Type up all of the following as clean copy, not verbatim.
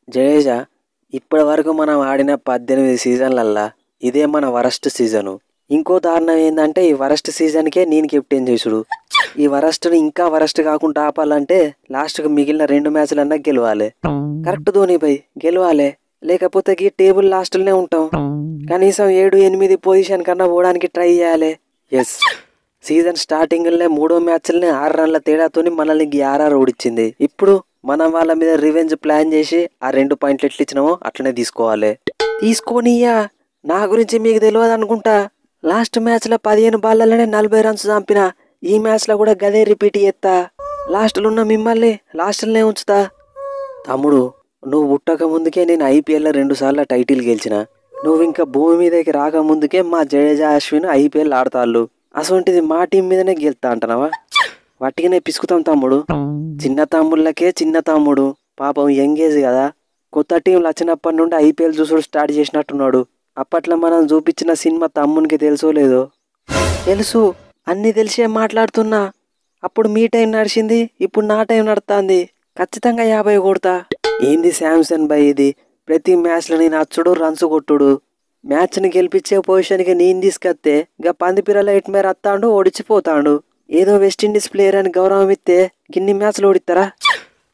జడేజా ఇప్పటి వరకు మనం ఆడిన 18 సీజన్లల్లా ఇదే మన వరస్ట్ సీజను. ఇంకో దారుణం ఏందంటే ఈ వరస్ట్ సీజన్కే నేను కెప్టెన్ చేసుడు. ఈ వరస్ట్ని ఇంకా వరస్ట్ కాకుండా ఆపాలంటే లాస్ట్కి మిగిలిన 2 మ్యాచ్లన్నా గెలవాలి. కరెక్ట్ ధోని భయ్, గెలవాలి. లేకపోతే ఈ టేబుల్ లాస్ట్లోనే ఉంటాం. కనీసం 7-8 పొజిషన్ కన్నా పోవడానికి ట్రై చేయాలి. ఎస్, సీజన్ స్టార్టింగ్లోనే 3వ మ్యాచ్లనే 6 రన్ల తేడాతోని మనల్ని ఆర్ఆర్ ఓడిచ్చింది. ఇప్పుడు మనం వాళ్ళ మీద రివెంజ్ ప్లాన్ చేసి ఆ 2 పాయింట్లు ఎట్లా ఇచ్చినామో అట్లనే తీసుకోవాలి. తీసుకోనియ్యా, నా గురించి మీకు తెలియదు అనుకుంటా. లాస్ట్ మ్యాచ్లో 15 బాళ్ళలోనే 40 రన్స్ చంపిన. ఈ మ్యాచ్లో కూడా గదే రిపీట్ చేస్తా. లాస్ట్లో ఉన్న మిమ్మల్ని లాస్ట్లోనే ఉంచుతా. తమ్ముడు, నువ్వు పుట్టక ముందుకే నేను ఐపీఎల్లో 2 సార్లు టైటిల్ గెలిచిన. నువ్వు ఇంకా భూమి మీదకి రాకముందుకే మా జడేజా అశ్విన్ ఐపీఎల్ ఆడతాళ్ళు. అసొంటిది మా టీం మీదనే గెలుతా అంటున్నావా? వట్టిగానే పిసుకుతాం తమ్ముడు. చిన్న తమ్ముళ్ళకే చిన్న తమ్ముడు, పాపం యంగేజ్ కదా. కొత్త టీంలు వచ్చినప్పటి నుండి ఐపీఎల్ చూసుడు స్టార్ట్ చేసినట్టున్నాడు. అప్పట్లో మనం చూపించిన సినిమా తమ్మునికి తెలుసో లేదో? తెలుసు, అన్నీ తెలిసే మాట్లాడుతున్నా. అప్పుడు మీ టైం నడిచింది, ఇప్పుడు నా టైం నడుస్తుంది. ఖచ్చితంగా 50 కొడతా. ఏంది శాంసన్ బై ఇది? ప్రతి మ్యాచ్లో నేను అచ్చుడు రన్స్ కొట్టుడు. మ్యాచ్ని గెలిపించే పొజిషన్కి నేను తీసుకొస్తే గా పందిపిరల ఎట్మేర అత్తాడు, ఓడిచిపోతాడు. ఏదో వెస్టిండీస్ ప్లేయర్ అని గౌరవం ఇస్తే గిన్ని మ్యాచ్లు ఓడిస్తారా?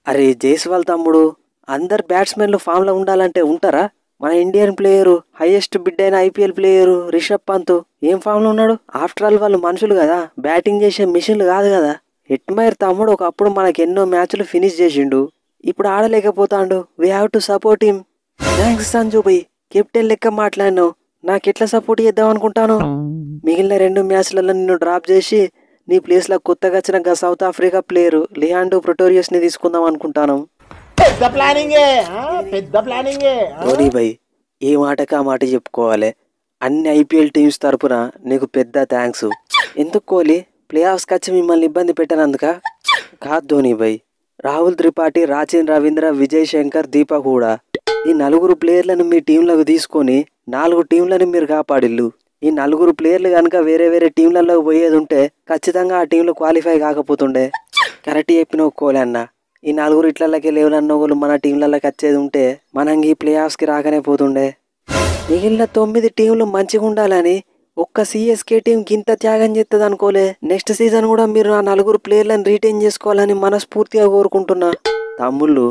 అరే జైస్వాల్ తమ్ముడు, అందరు బ్యాట్స్మెన్లు ఫామ్లో ఉండాలంటే ఉంటారా? మన ఇండియన్ ప్లేయరు, హైయెస్ట్ బిడ్ అయిన ఐపీఎల్ ప్లేయరు రిషబ్ పంత్ ఏం ఫామ్లో ఉన్నాడు? ఆఫ్టర్ ఆల్ వాళ్ళు మనుషులు కదా, బ్యాటింగ్ చేసే మిషన్లు కాదు కదా. ఎట్మైర్ తమ్ముడు ఒకప్పుడు మనకు ఎన్నో మ్యాచ్లు ఫినిష్ చేసిండు, ఇప్పుడు ఆడలేకపోతాడు. We have to support him. Thanks Sanju బై, కెప్టెన్ లెక్క మాట్లాడినావు. నాకెట్లా సపోర్ట్ చేద్దాం అనుకుంటాను? మిగిలిన 2 మ్యాచ్లలో నిన్ను డ్రాప్ చేసి నీ ప్లేస్లో కొత్తగా వచ్చిన సౌత్ ఆఫ్రికా ప్లేయరు లియాండో ప్రిటోరియస్ని తీసుకుందాం అనుకుంటాను. ధోని బై, ఏ మాటకా మాట చెప్పుకోవాలి. అన్ని ఐపీఎల్ టీమ్స్ తరపున నీకు పెద్ద థ్యాంక్స్. ఎందుకు కోహ్లీ, ప్లే ఆఫ్స్కి వచ్చి మిమ్మల్ని ఇబ్బంది పెట్టనందుక కాదు ధోని బై. రాహుల్ త్రిపాఠి, రాచిన్ రవీంద్ర, విజయ్ శంకర్, దీపక్ హూడా, ఈ 4 ప్లేయర్లను మీ టీంలోకి తీసుకొని 4 టీంలను మీరు కాపాడిల్లు. ఈ 4 ప్లేయర్లు కనుక వేరే వేరే టీంలలో పోయేది ఉంటే ఖచ్చితంగా ఆ టీంలో క్వాలిఫై కాకపోతుండే. కరెక్ట్ చెప్పిన కోహ్లీ అన్న. ఈ 4 ఇట్లకి లేవనన్న వాళ్ళు మన టీంలలోకి వచ్చేది ఉంటే మనం ఈ ప్లే ఆఫ్స్కి రాకనే పోతుండే. మిగిలిన 9 టీంలు మంచిగా ఉండాలని ఒక్క సిఎస్కే టీం ఇంత త్యాగం చేస్తుంది అనుకోలే. నెక్స్ట్ సీజన్ కూడా మీరు ఆ 4 ప్లేయర్లను రీటైన్ చేసుకోవాలని మనస్ఫూర్తిగా కోరుకుంటున్నా. తమ్ముళ్ళు,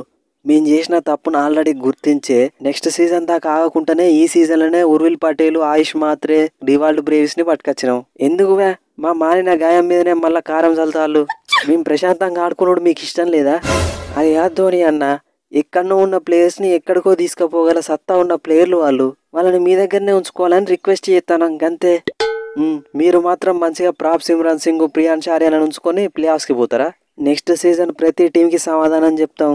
మేము చేసిన తప్పును ఆల్రెడీ గుర్తించే నెక్స్ట్ సీజన్ దాకా ఆగకుండానే ఈ సీజన్లోనే ఉర్విల్ పటేల్, ఆయుష్ మాత్రే, డివాల్డ్ బ్రేవిస్ని పట్టుకొచ్చినాం. ఎందుకువే మా మారిన గాయం మీదనే మళ్ళీ కారం చల్తాళ్ళు. మేము ప్రశాంతంగా ఆడుకున్నాడు మీకు ఇష్టం లేదా? అది కాదు ధోని అన్న, ఎక్కడో ఉన్న ప్లేయర్స్ని ఎక్కడికో తీసుకుపోగల సత్తా ఉన్న ప్లేయర్లు వాళ్ళని మీ దగ్గరనే ఉంచుకోవాలని రిక్వెస్ట్ చేస్తాను గంతే. మీరు మాత్రం మంచిగా ప్రాప్ సిమ్రాన్ సింగ్, ప్రియాన్ షార్యాలను ఉంచుకొని ప్లే ఆఫ్స్కి పోతారా? నెక్స్ట్ సీజన్ ప్రతి టీంకి సమాధానం చెప్తాం.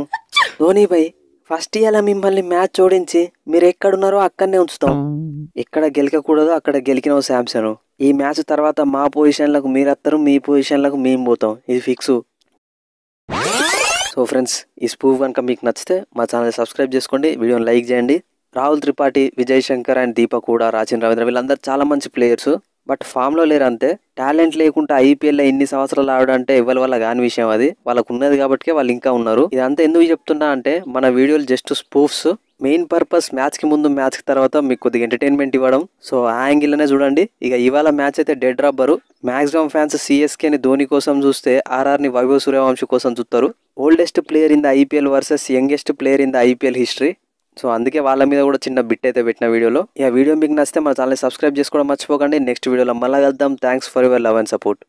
ధోని బై, ఫస్ట్ ఇయర్ మిమ్మల్ని మ్యాచ్ ఓడించి మీరు ఎక్కడున్నారో అక్కడనే ఉంచుతాం. ఎక్కడ గెలకకూడదో అక్కడ గెలికినావు శాంసన్. ఈ మ్యాచ్ తర్వాత మా పొజిషన్లకు మీరు వస్తారు, మీ పొజిషన్లకు మేము పోతాం, ఇది ఫిక్స్. సో ఫ్రెండ్స్, ఈ స్పూఫ్ కనుక మీకు నచ్చితే మా ఛానల్ సబ్స్క్రైబ్ చేసుకోండి, వీడియోని లైక్ చేయండి. రాహుల్ త్రిపాఠి, విజయ్ శంకర్ అండ్ దీపక్ కూడా, రాచిన్ రవీంద్ర వీళ్ళందరూ చాలా మంచి ప్లేయర్స్. బట్ ఫామ్లో లేరు అంతే. టాలెంట్ లేకుండా ఐపీఎల్లో ఇన్ని సంవత్సరాలు ఆడంటే ఎవరి వల్ల కాని విషయం. అది వాళ్ళకు ఉన్నది కాబట్టి వాళ్ళు ఇంకా ఉన్నారు. ఇదంతా ఎందుకు చెప్తున్నా అంటే మన వీడియోలు జస్ట్ స్పూఫ్స్. మెయిన్ పర్పస్ మ్యాచ్కి ముందు, మ్యాచ్కి తర్వాత మీకు కొద్దిగా ఎంటర్టైన్మెంట్ ఇవ్వడం. సో ఆ యాంగిల్లోనే చూడండి. ఇక ఇవాళ మ్యాచ్ అయితే డెడ్ రబ్బరు. మ్యాక్సిమం ఫ్యాన్స్ సిఎస్కేని ధోని కోసం చూస్తే ఆర్ఆర్ని వైభవ్ సూర్యవంశీ కోసం చూస్తారు. Oldest player in the IPL versus youngest player in the IPL history. So అందుకే వాళ్ళ మీద కూడా చిన్న బిట్ అయితే పెట్టిన వీడియోలో. ఈ వీడియో మీకు నచ్చితే మన ఛానల్ సబ్స్క్రైబ్ చేసుకోవడం మర్చిపోకండి. నెక్స్ట్ వీడియోలో మళ్ళీ కలుద్దాం. Thanks for your love and support.